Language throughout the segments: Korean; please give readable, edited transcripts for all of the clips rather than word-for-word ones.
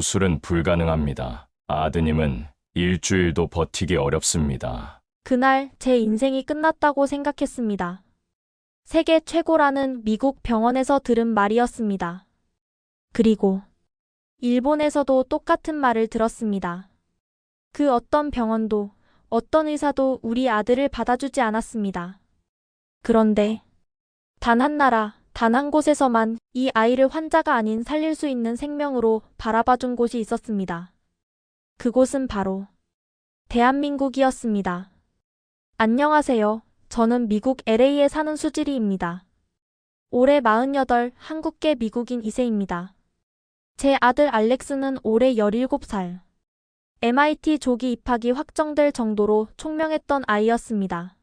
수술은 불가능합니다. 아드님은 일주일도 버티기 어렵습니다. 그날 제 인생이 끝났다고 생각했습니다. 세계 최고라는 미국 병원에서 들은 말이었습니다. 그리고 일본에서도 똑같은 말을 들었습니다. 그 어떤 병원도, 어떤 의사도 우리 아들을 받아주지 않았습니다. 그런데 단 한 나라, 단 한 곳에서만 이 아이를 환자가 아닌 살릴 수 있는 생명으로 바라봐준 곳이 있었습니다. 그곳은 바로 대한민국이었습니다. 안녕하세요. 저는 미국 LA에 사는 수지리입니다. 올해 48, 한국계 미국인 2세입니다. 제 아들 알렉스는 올해 17살. MIT 조기 입학이 확정될 정도로 총명했던 아이였습니다.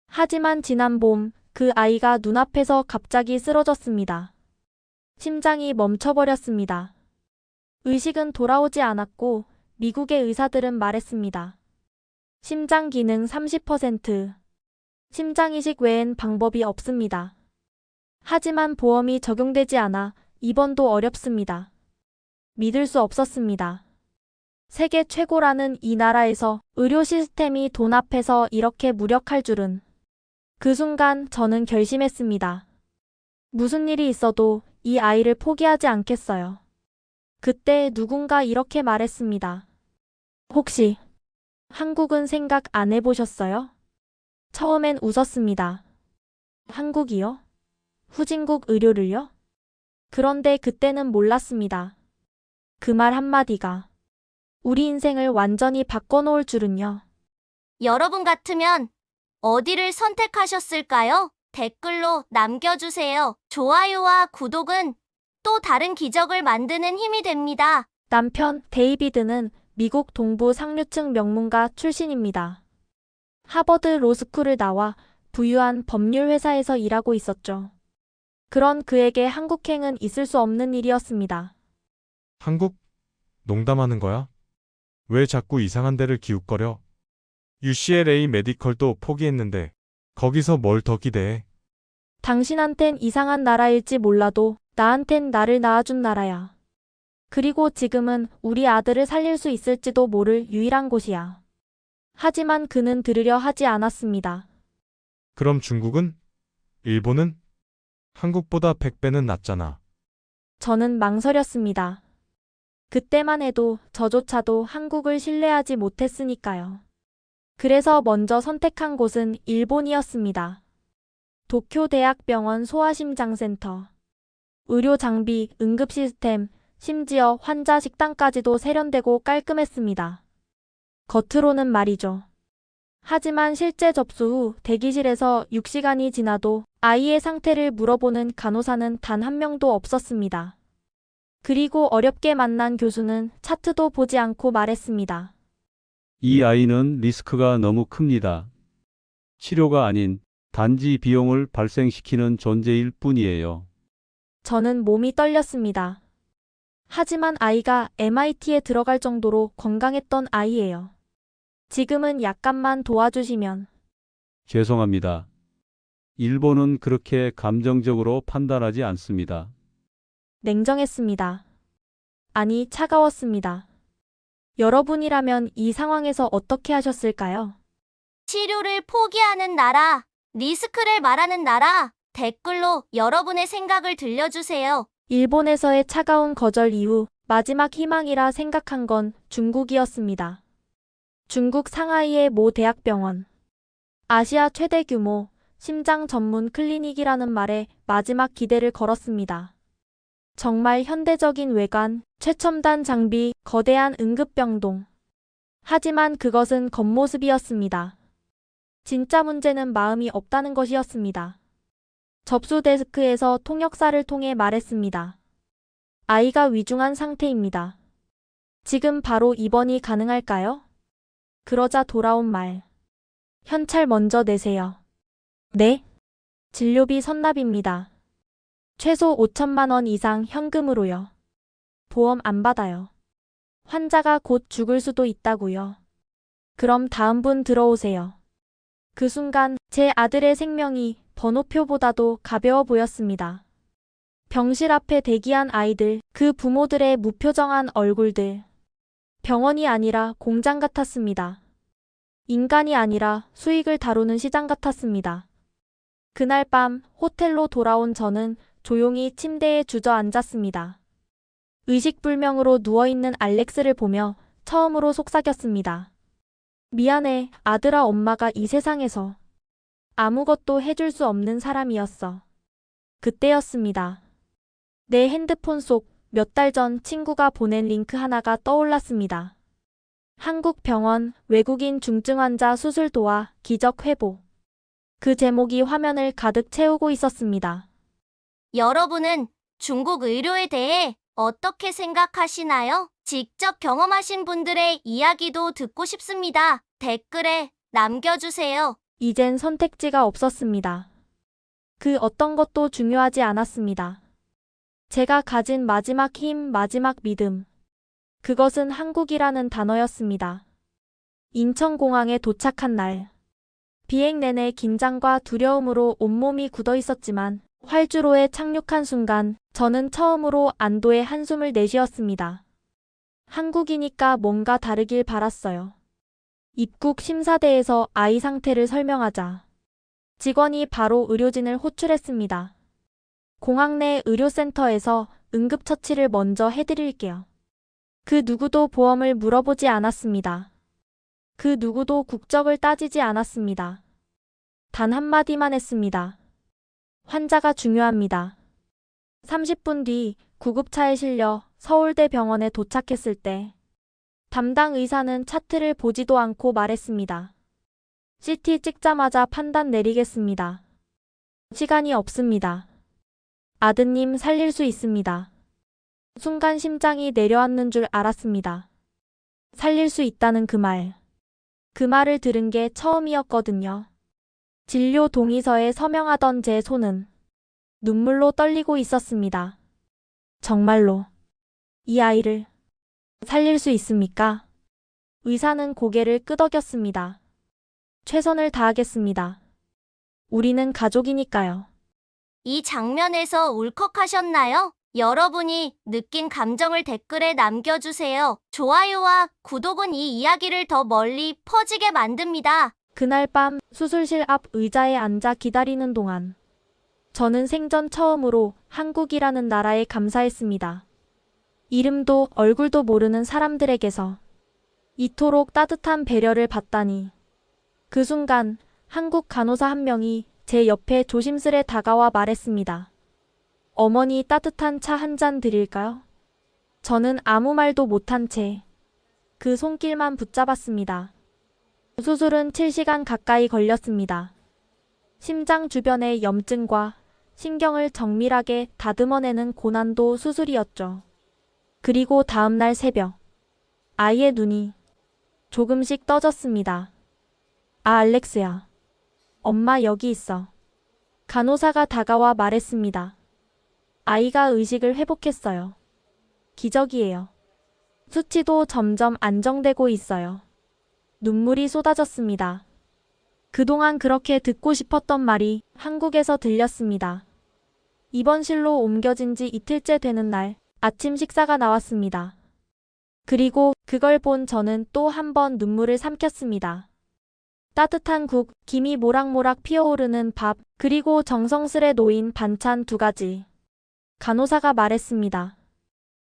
하지만 지난 봄, 그 아이가 눈앞에서 갑자기 쓰러졌습니다. 심장이 멈춰버렸습니다. 의식은 돌아오지 않았고 미국의 의사들은 말했습니다. 심장 기능 30%. 심장 이식 외엔 방법이 없습니다. 하지만 보험이 적용되지 않아 입원도 어렵습니다. 믿을 수 없었습니다. 세계 최고라는 이 나라에서 의료 시스템이 돈 앞에서 이렇게 무력할 줄은. 그 순간 저는 결심했습니다. 무슨 일이 있어도 이 아이를 포기하지 않겠어요. 그때 누군가 이렇게 말했습니다. 혹시 한국은 생각 안 해보셨어요? 처음엔 웃었습니다. 한국이요? 후진국 의료를요? 그런데 그때는 몰랐습니다. 그 말 한마디가 우리 인생을 완전히 바꿔놓을 줄은요. 여러분 같으면 어디를 선택하셨을까요? 댓글로 남겨주세요. 좋아요와 구독은 또 다른 기적을 만드는 힘이 됩니다. 남편 데이비드는 미국 동부 상류층 명문가 출신입니다. 하버드 로스쿨을 나와 부유한 법률 회사에서 일하고 있었죠. 그런 그에게 한국행은 있을 수 없는 일이었습니다. 한국? 농담하는 거야? 왜 자꾸 이상한 데를 기웃거려? UCLA 메디컬도 포기했는데 거기서 뭘 더 기대해? 당신한텐 이상한 나라일지 몰라도 나한텐 나를 낳아준 나라야. 그리고 지금은 우리 아들을 살릴 수 있을지도 모를 유일한 곳이야. 하지만 그는 들으려 하지 않았습니다. 그럼 중국은? 일본은? 한국보다 100배는 낫잖아. 저는 망설였습니다. 그때만 해도 저조차도 한국을 신뢰하지 못했으니까요. 그래서 먼저 선택한 곳은 일본이었습니다. 도쿄대학병원 소아심장센터. 의료 장비, 응급 시스템, 심지어 환자 식당까지도 세련되고 깔끔했습니다. 겉으로는 말이죠. 하지만 실제 접수 후 대기실에서 6시간이 지나도 아이의 상태를 물어보는 간호사는 단 한 명도 없었습니다. 그리고 어렵게 만난 교수는 차트도 보지 않고 말했습니다. 이 아이는 리스크가 너무 큽니다. 치료가 아닌 단지 비용을 발생시키는 존재일 뿐이에요. 저는 몸이 떨렸습니다. 하지만 아이가 MIT에 들어갈 정도로 건강했던 아이예요. 지금은 약간만 도와주시면. 죄송합니다. 일본은 그렇게 감정적으로 판단하지 않습니다. 냉정했습니다. 아니, 차가웠습니다. 여러분이라면 이 상황에서 어떻게 하셨을까요? 치료를 포기하는 나라, 리스크를 말하는 나라, 댓글로 여러분의 생각을 들려주세요. 일본에서의 차가운 거절 이후 마지막 희망이라 생각한 건 중국이었습니다. 중국 상하이의 모 대학병원. 아시아 최대 규모 심장 전문 클리닉이라는 말에 마지막 기대를 걸었습니다. 정말 현대적인 외관, 최첨단 장비, 거대한 응급병동. 하지만 그것은 겉모습이었습니다. 진짜 문제는 마음이 없다는 것이었습니다. 접수 데스크에서 통역사를 통해 말했습니다. 아이가 위중한 상태입니다. 지금 바로 입원이 가능할까요? 그러자 돌아온 말. 현찰 먼저 내세요. 네? 진료비 선납입니다. 최소 5천만 원 이상 현금으로요. 보험 안 받아요. 환자가 곧 죽을 수도 있다고요. 그럼 다음 분 들어오세요. 그 순간 제 아들의 생명이 번호표보다도 가벼워 보였습니다. 병실 앞에 대기한 아이들, 그 부모들의 무표정한 얼굴들. 병원이 아니라 공장 같았습니다. 인간이 아니라 수익을 다루는 시장 같았습니다. 그날 밤 호텔로 돌아온 저는 조용히 침대에 주저앉았습니다. 의식불명으로 누워있는 알렉스를 보며 처음으로 속삭였습니다. 미안해, 아들아, 엄마가 이 세상에서 아무것도 해줄 수 없는 사람이었어. 그때였습니다. 내 핸드폰 속 몇 달 전 친구가 보낸 링크 하나가 떠올랐습니다. 한국 병원 외국인 중증 환자 수술 도와 기적 회복. 그 제목이 화면을 가득 채우고 있었습니다. 여러분은 중국 의료에 대해 어떻게 생각하시나요? 직접 경험하신 분들의 이야기도 듣고 싶습니다. 댓글에 남겨주세요. 이젠 선택지가 없었습니다. 그 어떤 것도 중요하지 않았습니다. 제가 가진 마지막 힘, 마지막 믿음. 그것은 한국이라는 단어였습니다. 인천공항에 도착한 날. 비행 내내 긴장과 두려움으로 온몸이 굳어 있었지만 활주로에 착륙한 순간 저는 처음으로 안도의 한숨을 내쉬었습니다. 한국이니까 뭔가 다르길 바랐어요. 입국 심사대에서 아이 상태를 설명하자 직원이 바로 의료진을 호출했습니다. 공항 내 의료센터에서 응급처치를 먼저 해드릴게요. 그 누구도 보험을 물어보지 않았습니다. 그 누구도 국적을 따지지 않았습니다. 단 한마디만 했습니다. 환자가 중요합니다. 30분 뒤 구급차에 실려 서울대병원에 도착했을 때 담당 의사는 차트를 보지도 않고 말했습니다. CT 찍자마자 판단 내리겠습니다. 시간이 없습니다. 아드님 살릴 수 있습니다. 순간 심장이 내려앉는 줄 알았습니다. 살릴 수 있다는 그 말. 그 말을 들은 게 처음이었거든요. 진료 동의서에 서명하던 제 손은 눈물로 떨리고 있었습니다. 정말로 이 아이를 살릴 수 있습니까? 의사는 고개를 끄덕였습니다. 최선을 다하겠습니다. 우리는 가족이니까요. 이 장면에서 울컥하셨나요? 여러분이 느낀 감정을 댓글에 남겨주세요. 좋아요와 구독은 이 이야기를 더 멀리 퍼지게 만듭니다. 그날 밤 수술실 앞 의자에 앉아 기다리는 동안 저는 생전 처음으로 한국이라는 나라에 감사했습니다. 이름도 얼굴도 모르는 사람들에게서 이토록 따뜻한 배려를 받다니. 그 순간 한국 간호사 한 명이 제 옆에 조심스레 다가와 말했습니다. 어머니 따뜻한 차 한 잔 드릴까요? 저는 아무 말도 못한 채 그 손길만 붙잡았습니다. 수술은 7시간 가까이 걸렸습니다. 심장 주변의 염증과 신경을 정밀하게 다듬어내는 고난도 수술이었죠. 그리고 다음날 새벽, 아이의 눈이 조금씩 떠졌습니다. 아, 알렉스야. 엄마 여기 있어. 간호사가 다가와 말했습니다. 아이가 의식을 회복했어요. 기적이에요. 수치도 점점 안정되고 있어요. 눈물이 쏟아졌습니다. 그동안 그렇게 듣고 싶었던 말이 한국에서 들렸습니다. 입원실로 옮겨진 지 이틀째 되는 날, 아침 식사가 나왔습니다. 그리고 그걸 본 저는 또 한 번 눈물을 삼켰습니다. 따뜻한 국, 김이 모락모락 피어오르는 밥, 그리고 정성스레 놓인 반찬 2가지. 간호사가 말했습니다.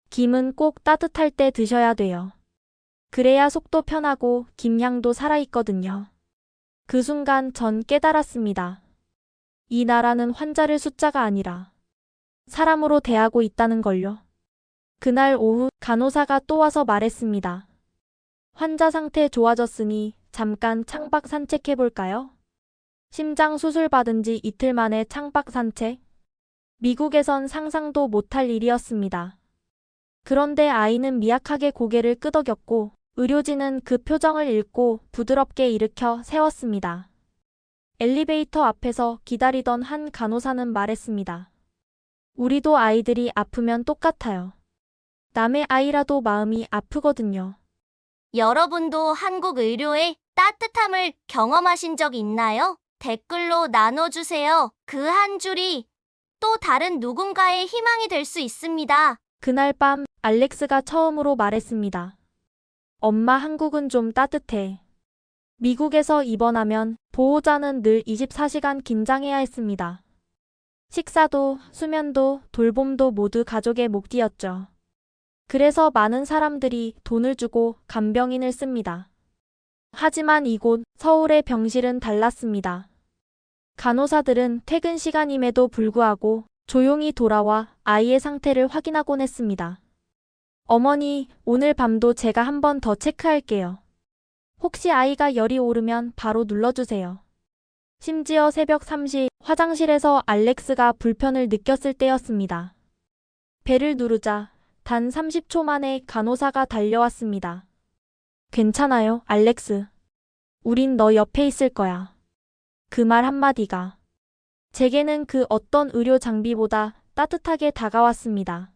김은 꼭 따뜻할 때 드셔야 돼요. 그래야 속도 편하고 김향도 살아있거든요. 그 순간 전 깨달았습니다. 이 나라는 환자를 숫자가 아니라 사람으로 대하고 있다는 걸요. 그날 오후 간호사가 또 와서 말했습니다. 환자 상태 좋아졌으니 잠깐 창밖 산책해볼까요? 심장 수술 받은 지 이틀 만에 창밖 산책? 미국에선 상상도 못할 일이었습니다. 그런데 아이는 미약하게 고개를 끄덕였고 의료진은 그 표정을 읽고 부드럽게 일으켜 세웠습니다. 엘리베이터 앞에서 기다리던 한 간호사는 말했습니다. 우리도 아이들이 아프면 똑같아요. 남의 아이라도 마음이 아프거든요. 여러분도 한국 의료의 따뜻함을 경험하신 적 있나요? 댓글로 나눠주세요. 그 한 줄이 또 다른 누군가의 희망이 될 수 있습니다. 그날 밤 알렉스가 처음으로 말했습니다. 엄마, 한국은 좀 따뜻해. 미국에서 입원하면 보호자는 늘 24시간 긴장해야 했습니다. 식사도, 수면도, 돌봄도 모두 가족의 몫이었죠. 그래서 많은 사람들이 돈을 주고 간병인을 씁니다. 하지만 이곳 서울의 병실은 달랐습니다. 간호사들은 퇴근 시간임에도 불구하고 조용히 돌아와 아이의 상태를 확인하곤 했습니다. 어머니, 오늘 밤도 제가 한 번 더 체크할게요. 혹시 아이가 열이 오르면 바로 눌러주세요. 심지어 새벽 3시 화장실에서 알렉스가 불편을 느꼈을 때였습니다. 벨을 누르자 단 30초 만에 간호사가 달려왔습니다. 괜찮아요, 알렉스. 우린 너 옆에 있을 거야. 그 말 한마디가 제게는 그 어떤 의료 장비보다 따뜻하게 다가왔습니다.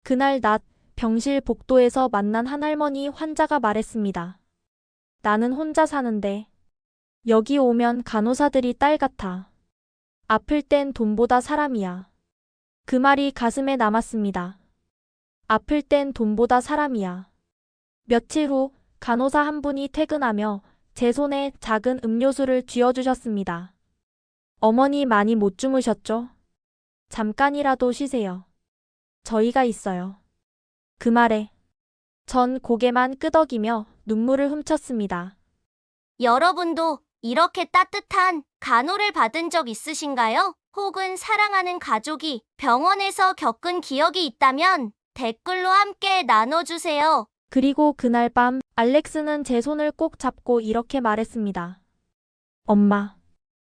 그날 낮 병실 복도에서 만난 한 할머니 환자가 말했습니다. 나는 혼자 사는데 여기 오면 간호사들이 딸 같아. 아플 땐 돈보다 사람이야. 그 말이 가슴에 남았습니다. 아플 땐 돈보다 사람이야. 며칠 후 간호사 한 분이 퇴근하며 제 손에 작은 음료수를 쥐어주셨습니다. 어머니 많이 못 주무셨죠? 잠깐이라도 쉬세요. 저희가 있어요. 그 말에 전 고개만 끄덕이며 눈물을 훔쳤습니다. 여러분도 이렇게 따뜻한 간호를 받은 적 있으신가요? 혹은 사랑하는 가족이 병원에서 겪은 기억이 있다면 댓글로 함께 나눠주세요. 그리고 그날 밤 알렉스는 제 손을 꼭 잡고 이렇게 말했습니다. 엄마,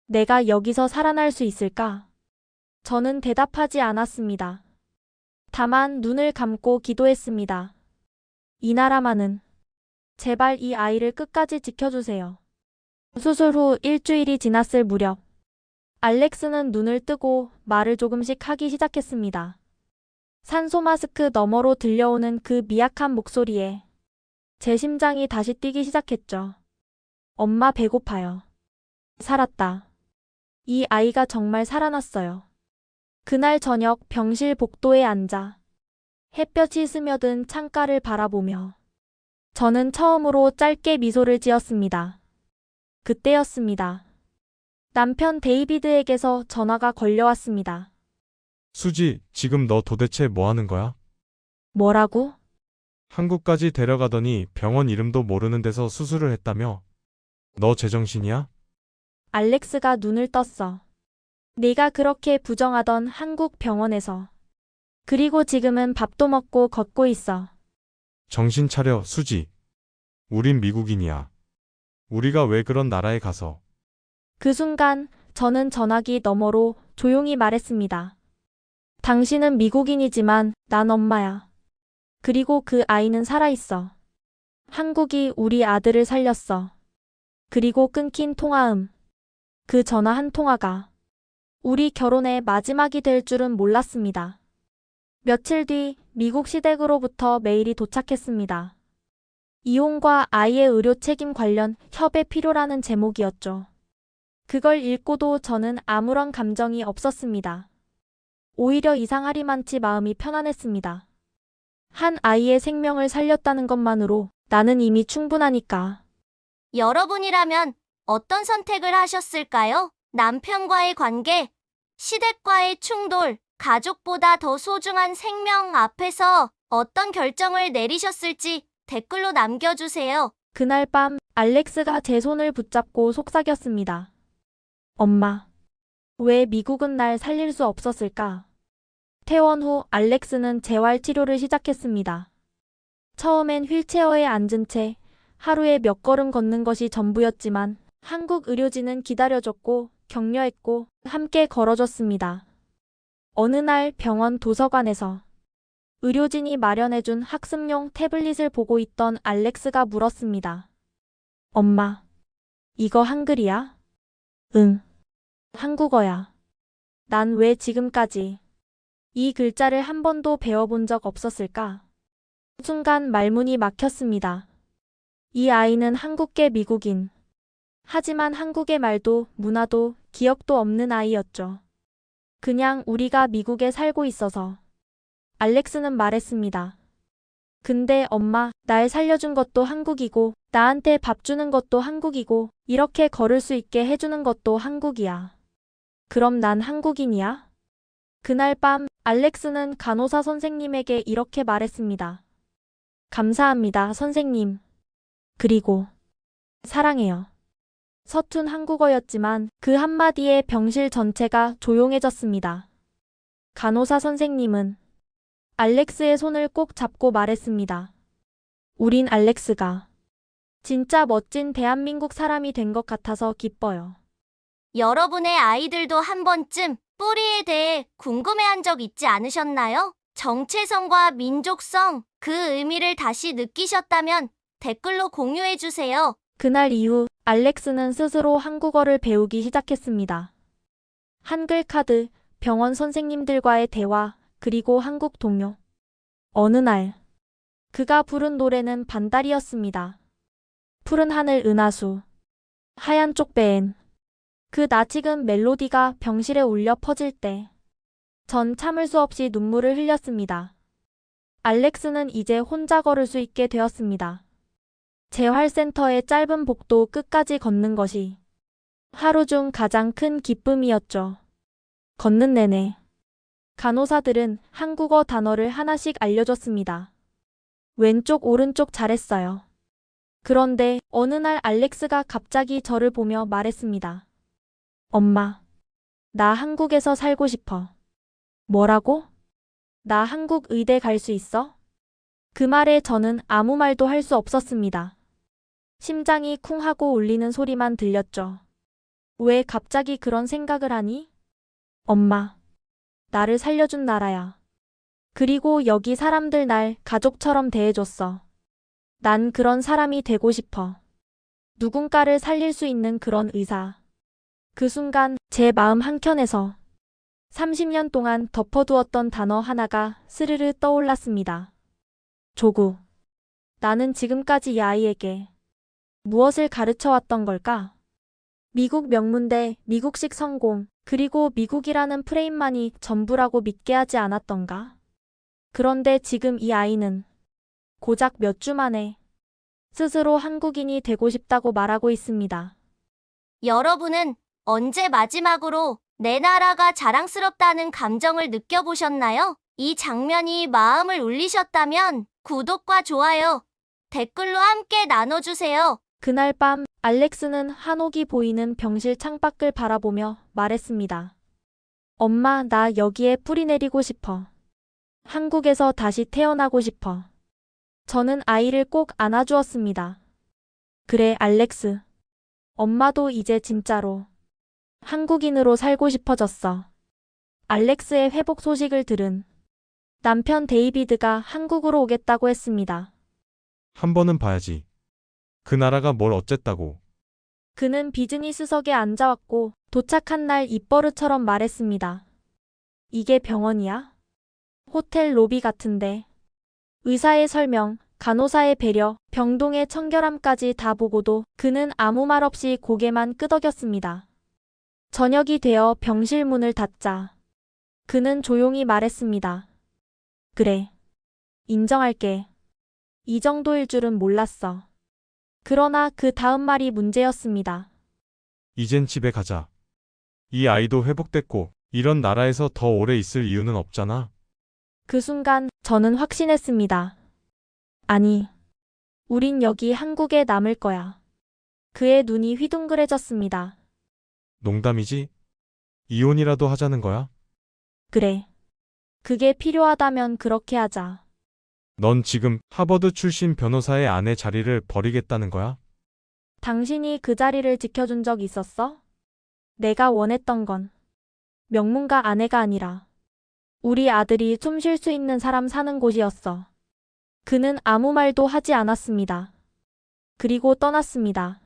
내가 여기서 살아날 수 있을까? 저는 대답하지 않았습니다. 다만 눈을 감고 기도했습니다. 이 나라만은 제발 이 아이를 끝까지 지켜주세요. 수술 후 일주일이 지났을 무렵 알렉스는 눈을 뜨고 말을 조금씩 하기 시작했습니다. 산소 마스크 너머로 들려오는 그 미약한 목소리에 제 심장이 다시 뛰기 시작했죠. 엄마, 배고파요. 살았다. 이 아이가 정말 살아났어요. 그날 저녁 병실 복도에 앉아 햇볕이 스며든 창가를 바라보며 저는 처음으로 짧게 미소를 지었습니다. 그때였습니다. 남편 데이비드에게서 전화가 걸려왔습니다. 수지, 지금 너 도대체 뭐 하는 거야? 뭐라고? 한국까지 데려가더니 병원 이름도 모르는 데서 수술을 했다며? 너 제정신이야? 알렉스가 눈을 떴어. 네가 그렇게 부정하던 한국 병원에서. 그리고 지금은 밥도 먹고 걷고 있어. 정신 차려, 수지. 우린 미국인이야. 우리가 왜 그런 나라에 가서. 그 순간 저는 전화기 너머로 조용히 말했습니다. 당신은 미국인이지만 난 엄마야. 그리고 그 아이는 살아있어. 한국이 우리 아들을 살렸어. 그리고 끊긴 통화음. 그 전화 한 통화가 우리 결혼의 마지막이 될 줄은 몰랐습니다. 며칠 뒤 미국 시댁으로부터 메일이 도착했습니다. 이혼과 아이의 의료 책임 관련 협의 필요라는 제목이었죠. 그걸 읽고도 저는 아무런 감정이 없었습니다. 오히려 이상하리만치 마음이 편안했습니다. 한 아이의 생명을 살렸다는 것만으로 나는 이미 충분하니까. 여러분이라면 어떤 선택을 하셨을까요? 남편과의 관계, 시댁과의 충돌, 가족보다 더 소중한 생명 앞에서 어떤 결정을 내리셨을지 댓글로 남겨주세요. 그날 밤 알렉스가 제 손을 붙잡고 속삭였습니다. 엄마, 왜 미국은 날 살릴 수 없었을까? 퇴원 후 알렉스는 재활 치료를 시작했습니다. 처음엔 휠체어에 앉은 채 하루에 몇 걸음 걷는 것이 전부였지만 한국 의료진은 기다려줬고 격려했고 함께 걸어줬습니다. 어느 날 병원 도서관에서 의료진이 마련해준 학습용 태블릿을 보고 있던 알렉스가 물었습니다. 엄마, 이거 한글이야? 응, 한국어야. 난 왜 지금까지 이 글자를 한 번도 배워본 적 없었을까? 순간 말문이 막혔습니다. 이 아이는 한국계 미국인. 하지만 한국의 말도 문화도 기억도 없는 아이였죠. 그냥 우리가 미국에 살고 있어서. 알렉스는 말했습니다. 근데 엄마, 날 살려준 것도 한국이고, 나한테 밥 주는 것도 한국이고, 이렇게 걸을 수 있게 해주는 것도 한국이야. 그럼 난 한국인이야? 그날 밤, 알렉스는 간호사 선생님에게 이렇게 말했습니다. 감사합니다, 선생님. 그리고, 사랑해요. 서툰 한국어였지만 그 한마디에 병실 전체가 조용해졌습니다. 간호사 선생님은 알렉스의 손을 꼭 잡고 말했습니다. 우린 알렉스가 진짜 멋진 대한민국 사람이 된 것 같아서 기뻐요. 여러분의 아이들도 한 번쯤 뿌리에 대해 궁금해한 적 있지 않으셨나요? 정체성과 민족성, 그 의미를 다시 느끼셨다면 댓글로 공유해주세요. 그날 이후 알렉스는 스스로 한국어를 배우기 시작했습니다. 한글 카드, 병원 선생님들과의 대화, 그리고 한국 동요. 어느 날, 그가 부른 노래는 반달이었습니다. 푸른 하늘 은하수, 하얀 쪽배엔. 그 낯익은 멜로디가 병실에 울려 퍼질 때, 전 참을 수 없이 눈물을 흘렸습니다. 알렉스는 이제 혼자 걸을 수 있게 되었습니다. 재활센터의 짧은 복도 끝까지 걷는 것이 하루 중 가장 큰 기쁨이었죠. 걷는 내내 간호사들은 한국어 단어를 하나씩 알려줬습니다. 왼쪽 오른쪽 잘했어요. 그런데 어느 날 알렉스가 갑자기 저를 보며 말했습니다. 엄마, 나 한국에서 살고 싶어. 뭐라고? 나 한국 의대 갈 수 있어? 그 말에 저는 아무 말도 할 수 없었습니다. 심장이 쿵 하고 울리는 소리만 들렸죠. 왜 갑자기 그런 생각을 하니? 엄마, 나를 살려준 나라야. 그리고 여기 사람들 날 가족처럼 대해줬어. 난 그런 사람이 되고 싶어. 누군가를 살릴 수 있는 그런 의사. 그 순간 제 마음 한켠에서 30년 동안 덮어두었던 단어 하나가 스르르 떠올랐습니다. 조국. 나는 지금까지 이 아이에게 무엇을 가르쳐 왔던 걸까? 미국 명문대, 미국식 성공, 그리고 미국이라는 프레임만이 전부라고 믿게 하지 않았던가? 그런데 지금 이 아이는 고작 몇 주 만에 스스로 한국인이 되고 싶다고 말하고 있습니다. 여러분은 언제 마지막으로 내 나라가 자랑스럽다는 감정을 느껴보셨나요? 이 장면이 마음을 울리셨다면 구독과 좋아요, 댓글로 함께 나눠주세요. 그날 밤 알렉스는 한옥이 보이는 병실 창밖을 바라보며 말했습니다. 엄마, 나 여기에 뿌리 내리고 싶어. 한국에서 다시 태어나고 싶어. 저는 아이를 꼭 안아주었습니다. 그래, 알렉스. 엄마도 이제 진짜로 한국인으로 살고 싶어졌어. 알렉스의 회복 소식을 들은 남편 데이비드가 한국으로 오겠다고 했습니다. 한 번은 봐야지. 그 나라가 뭘 어쨌다고. 그는 비즈니스석에 앉아왔고 도착한 날 입버릇처럼 말했습니다. 이게 병원이야? 호텔 로비 같은데. 의사의 설명, 간호사의 배려, 병동의 청결함까지 다 보고도 그는 아무 말 없이 고개만 끄덕였습니다. 저녁이 되어 병실 문을 닫자 그는 조용히 말했습니다. 그래. 인정할게. 이 정도일 줄은 몰랐어. 그러나 그 다음 말이 문제였습니다. 이젠 집에 가자. 이 아이도 회복됐고 이런 나라에서 더 오래 있을 이유는 없잖아. 그 순간 저는 확신했습니다. 아니, 우린 여기 한국에 남을 거야. 그의 눈이 휘둥그레졌습니다. 농담이지? 이혼이라도 하자는 거야? 그래. 그게 필요하다면 그렇게 하자. 넌 지금 하버드 출신 변호사의 아내 자리를 버리겠다는 거야? 당신이 그 자리를 지켜준 적 있었어? 내가 원했던 건 명문가 아내가 아니라 우리 아들이 숨 쉴 수 있는 사람 사는 곳이었어. 그는 아무 말도 하지 않았습니다. 그리고 떠났습니다.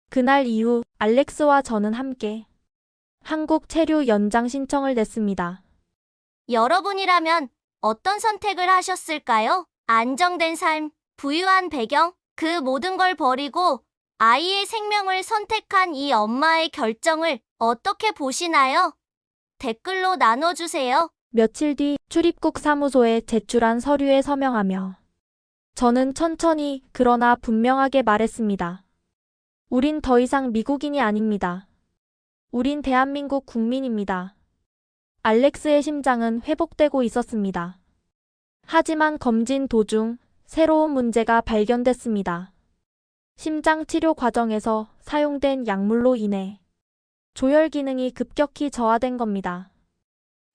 그날 이후 알렉스와 저는 함께 한국 체류 연장 신청을 냈습니다. 여러분이라면 어떤 선택을 하셨을까요? 안정된 삶, 부유한 배경, 그 모든 걸 버리고 아이의 생명을 선택한 이 엄마의 결정을 어떻게 보시나요? 댓글로 나눠주세요. 며칠 뒤 출입국 사무소에 제출한 서류에 서명하며 저는 천천히 그러나 분명하게 말했습니다. 우린 더 이상 미국인이 아닙니다. 우린 대한민국 국민입니다. 알렉스의 심장은 회복되고 있었습니다. 하지만 검진 도중 새로운 문제가 발견됐습니다. 심장 치료 과정에서 사용된 약물로 인해 조혈 기능이 급격히 저하된 겁니다.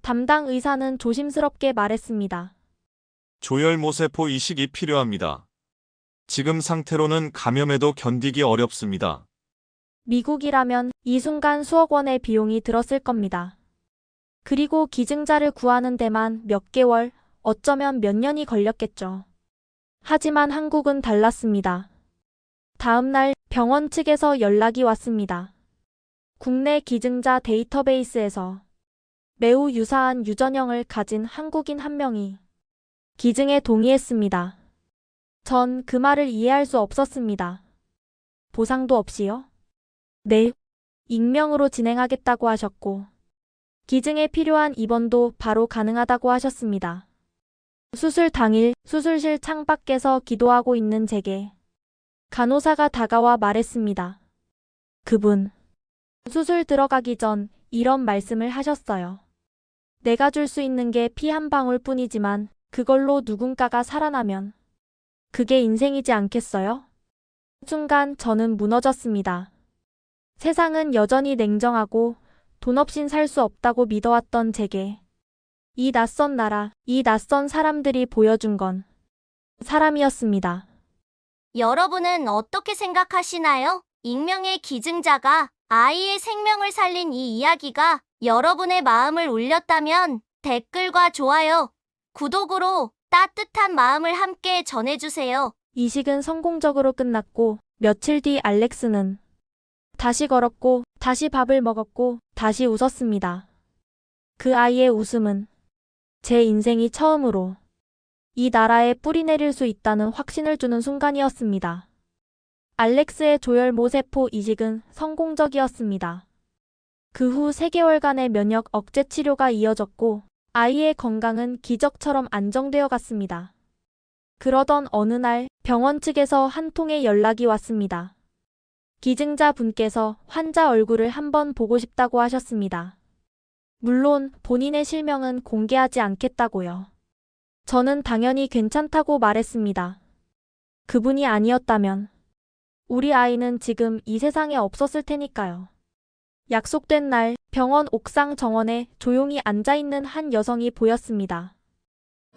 담당 의사는 조심스럽게 말했습니다. 조혈모세포 이식이 필요합니다. 지금 상태로는 감염에도 견디기 어렵습니다. 미국이라면 이 순간 수억 원의 비용이 들었을 겁니다. 그리고 기증자를 구하는 데만 몇 개월, 어쩌면 몇 년이 걸렸겠죠. 하지만 한국은 달랐습니다. 다음 날 병원 측에서 연락이 왔습니다. 국내 기증자 데이터베이스에서 매우 유사한 유전형을 가진 한국인 한 명이 기증에 동의했습니다. 전 그 말을 이해할 수 없었습니다. 보상도 없이요? 네, 익명으로 진행하겠다고 하셨고 기증에 필요한 입원도 바로 가능하다고 하셨습니다. 수술 당일 수술실 창밖에서 기도하고 있는 제게 간호사가 다가와 말했습니다. 그분, 수술 들어가기 전 이런 말씀을 하셨어요. 내가 줄 수 있는 게 피 한 방울 뿐이지만 그걸로 누군가가 살아나면 그게 인생이지 않겠어요? 순간 저는 무너졌습니다. 세상은 여전히 냉정하고 돈 없인 살 수 없다고 믿어왔던 제게 이 낯선 나라, 이 낯선 사람들이 보여준 건 사람이었습니다. 여러분은 어떻게 생각하시나요? 익명의 기증자가 아이의 생명을 살린 이 이야기가 여러분의 마음을 울렸다면 댓글과 좋아요, 구독으로 따뜻한 마음을 함께 전해주세요. 이식은 성공적으로 끝났고 며칠 뒤 알렉스는 다시 걸었고 다시 밥을 먹었고 다시 웃었습니다. 그 아이의 웃음은 제 인생이 처음으로 이 나라에 뿌리 내릴 수 있다는 확신을 주는 순간이었습니다. 알렉스의 조혈모세포 이식은 성공적이었습니다. 그 후 3개월간의 면역 억제 치료가 이어졌고 아이의 건강은 기적처럼 안정되어 갔습니다. 그러던 어느 날 병원 측에서 한 통의 연락이 왔습니다. 기증자 분께서 환자 얼굴을 한번 보고 싶다고 하셨습니다. 물론 본인의 실명은 공개하지 않겠다고요. 저는 당연히 괜찮다고 말했습니다. 그분이 아니었다면 우리 아이는 지금 이 세상에 없었을 테니까요. 약속된 날 병원 옥상 정원에 조용히 앉아있는 한 여성이 보였습니다.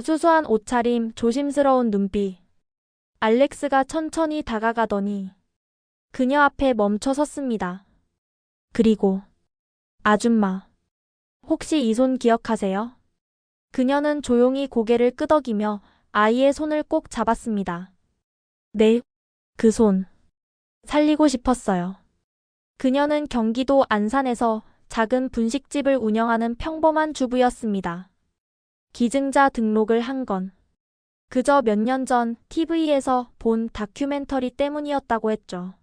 수수한 옷차림, 조심스러운 눈빛. 알렉스가 천천히 다가가더니 그녀 앞에 멈춰 섰습니다. 그리고 아줌마, 혹시 이 손 기억하세요? 그녀는 조용히 고개를 끄덕이며 아이의 손을 꼭 잡았습니다. 네, 그 손. 살리고 싶었어요. 그녀는 경기도 안산에서 작은 분식집을 운영하는 평범한 주부였습니다. 기증자 등록을 한 건 그저 몇 년 전 TV에서 본 다큐멘터리 때문이었다고 했죠.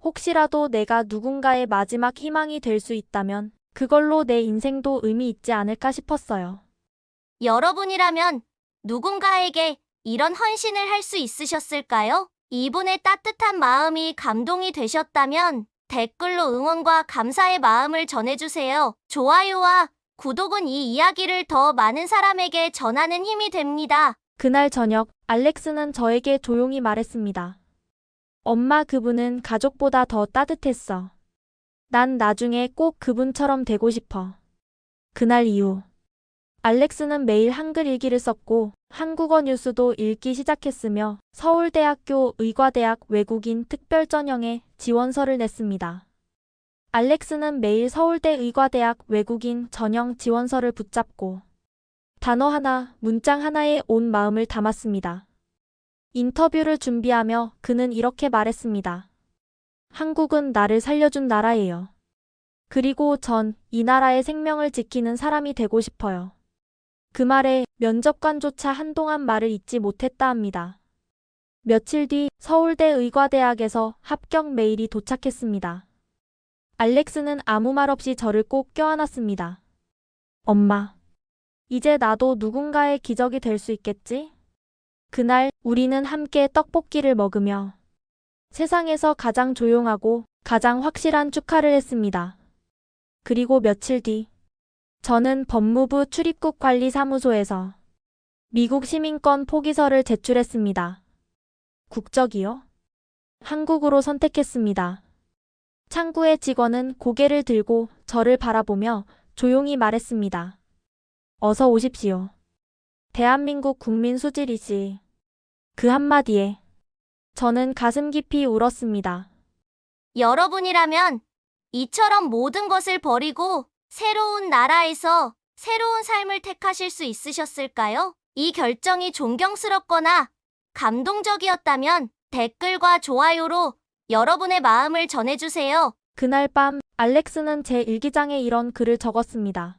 혹시라도 내가 누군가의 마지막 희망이 될 수 있다면 그걸로 내 인생도 의미 있지 않을까 싶었어요. 여러분이라면 누군가에게 이런 헌신을 할 수 있으셨을까요? 이분의 따뜻한 마음이 감동이 되셨다면 댓글로 응원과 감사의 마음을 전해주세요. 좋아요와 구독은 이 이야기를 더 많은 사람에게 전하는 힘이 됩니다. 그날 저녁 알렉스는 저에게 조용히 말했습니다. 엄마, 그분은 가족보다 더 따뜻했어. 난 나중에 꼭 그분처럼 되고 싶어. 그날 이후 알렉스는 매일 한글 일기를 썼고 한국어 뉴스도 읽기 시작했으며 서울대학교 의과대학 외국인 특별 전형에 지원서를 냈습니다. 알렉스는 매일 서울대 의과대학 외국인 전형 지원서를 붙잡고 단어 하나, 문장 하나에 온 마음을 담았습니다. 인터뷰를 준비하며 그는 이렇게 말했습니다. 한국은 나를 살려준 나라예요. 그리고 전 이 나라의 생명을 지키는 사람이 되고 싶어요. 그 말에 면접관조차 한동안 말을 잇지 못했다 합니다. 며칠 뒤 서울대 의과대학에서 합격 메일이 도착했습니다. 알렉스는 아무 말 없이 저를 꼭 껴안았습니다. 엄마, 이제 나도 누군가의 기적이 될 수 있겠지? 그날 우리는 함께 떡볶이를 먹으며 세상에서 가장 조용하고 가장 확실한 축하를 했습니다. 그리고 며칠 뒤, 저는 법무부 출입국 관리사무소에서 미국 시민권 포기서를 제출했습니다. 국적이요? 한국으로 선택했습니다. 창구의 직원은 고개를 들고 저를 바라보며 조용히 말했습니다. 어서 오십시오. 대한민국 국민 수지리 씨. 그 한마디에 저는 가슴 깊이 울었습니다. 여러분이라면 이처럼 모든 것을 버리고 새로운 나라에서 새로운 삶을 택하실 수 있으셨을까요? 이 결정이 존경스럽거나 감동적이었다면 댓글과 좋아요로 여러분의 마음을 전해주세요. 그날 밤 알렉스는 제 일기장에 이런 글을 적었습니다.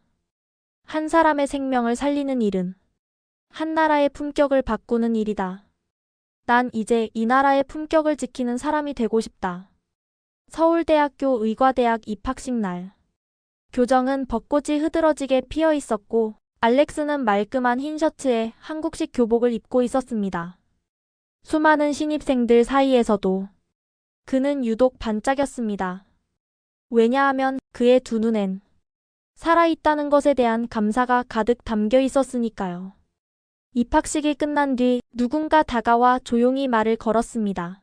한 사람의 생명을 살리는 일은 한 나라의 품격을 바꾸는 일이다. 난 이제 이 나라의 품격을 지키는 사람이 되고 싶다. 서울대학교 의과대학 입학식 날. 교정은 벚꽃이 흐드러지게 피어 있었고 알렉스는 말끔한 흰 셔츠에 한국식 교복을 입고 있었습니다. 수많은 신입생들 사이에서도 그는 유독 반짝였습니다. 왜냐하면 그의 두 눈엔 살아있다는 것에 대한 감사가 가득 담겨 있었으니까요. 입학식이 끝난 뒤 누군가 다가와 조용히 말을 걸었습니다.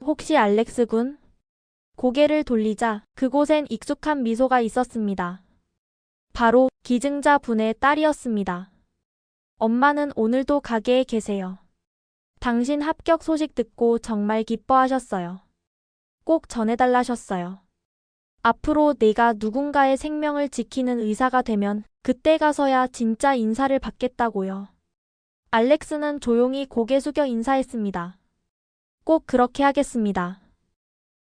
혹시 알렉스 군? 고개를 돌리자 그곳엔 익숙한 미소가 있었습니다. 바로 기증자 분의 딸이었습니다. 엄마는 오늘도 가게에 계세요. 당신 합격 소식 듣고 정말 기뻐하셨어요. 꼭 전해달라셨어요. 앞으로 내가 누군가의 생명을 지키는 의사가 되면 그때 가서야 진짜 인사를 받겠다고요. 알렉스는 조용히 고개 숙여 인사했습니다. 꼭 그렇게 하겠습니다.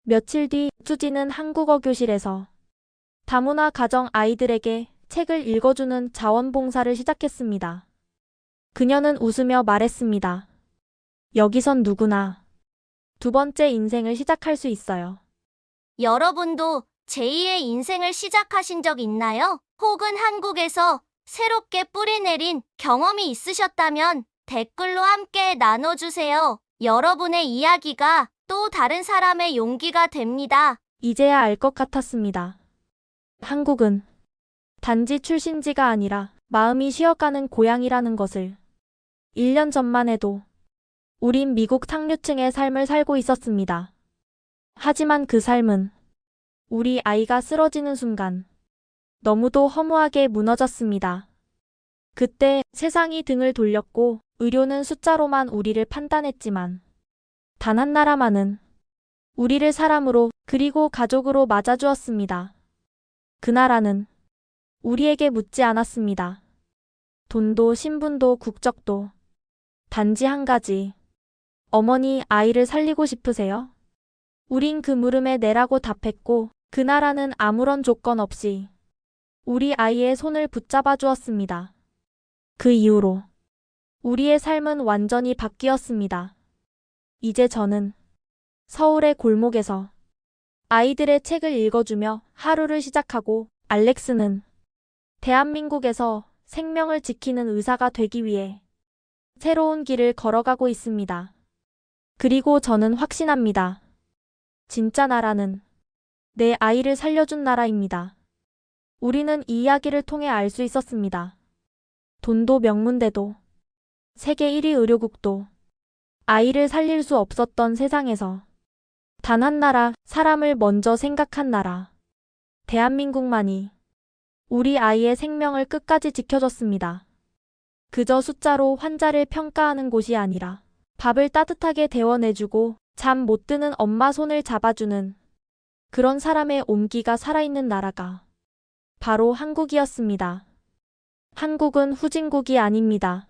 며칠 뒤 수지는 한국어 교실에서 다문화 가정 아이들에게 책을 읽어주는 자원봉사를 시작했습니다. 그녀는 웃으며 말했습니다. 여기선 누구나 두 번째 인생을 시작할 수 있어요. 여러분도 제2의 인생을 시작하신 적 있나요? 혹은 한국에서 새롭게 뿌리 내린 경험이 있으셨다면 댓글로 함께 나눠주세요. 여러분의 이야기가 또 다른 사람의 용기가 됩니다. 이제야 알 것 같았습니다. 한국은 단지 출신지가 아니라 마음이 쉬어가는 고향이라는 것을 1년 전만 해도 우린 미국 상류층의 삶을 살고 있었습니다. 하지만 그 삶은 우리 아이가 쓰러지는 순간 너무도 허무하게 무너졌습니다. 그때 세상이 등을 돌렸고 의료는 숫자로만 우리를 판단했지만 단 한 나라만은 우리를 사람으로 그리고 가족으로 맞아주었습니다. 그 나라는 우리에게 묻지 않았습니다. 돈도 신분도 국적도. 단지 한 가지. 어머니, 아이를 살리고 싶으세요? 우린 그 물음에 네라고 답했고 그 나라는 아무런 조건 없이 우리 아이의 손을 붙잡아 주었습니다. 그 이후로 우리의 삶은 완전히 바뀌었습니다. 이제 저는 서울의 골목에서 아이들의 책을 읽어주며 하루를 시작하고 알렉스는 대한민국에서 생명을 지키는 의사가 되기 위해 새로운 길을 걸어가고 있습니다. 그리고 저는 확신합니다. 진짜 나라는 내 아이를 살려준 나라입니다. 우리는 이 이야기를 통해 알 수 있었습니다. 돈도 명문대도 세계 1위 의료국도 아이를 살릴 수 없었던 세상에서 단 한 나라, 사람을 먼저 생각한 나라, 대한민국만이 우리 아이의 생명을 끝까지 지켜줬습니다. 그저 숫자로 환자를 평가하는 곳이 아니라 밥을 따뜻하게 데워내주고 잠 못 드는 엄마 손을 잡아주는 그런 사람의 온기가 살아있는 나라가 바로 한국이었습니다. 한국은 후진국이 아닙니다.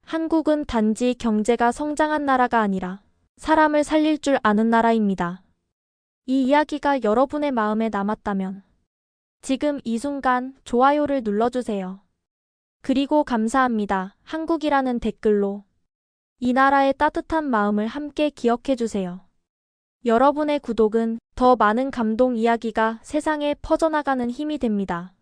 한국은 단지 경제가 성장한 나라가 아니라 사람을 살릴 줄 아는 나라입니다. 이 이야기가 여러분의 마음에 남았다면 지금 이 순간 좋아요를 눌러주세요. 그리고 감사합니다. 한국이라는 댓글로 이 나라의 따뜻한 마음을 함께 기억해주세요. 여러분의 구독은 더 많은 감동 이야기가 세상에 퍼져나가는 힘이 됩니다.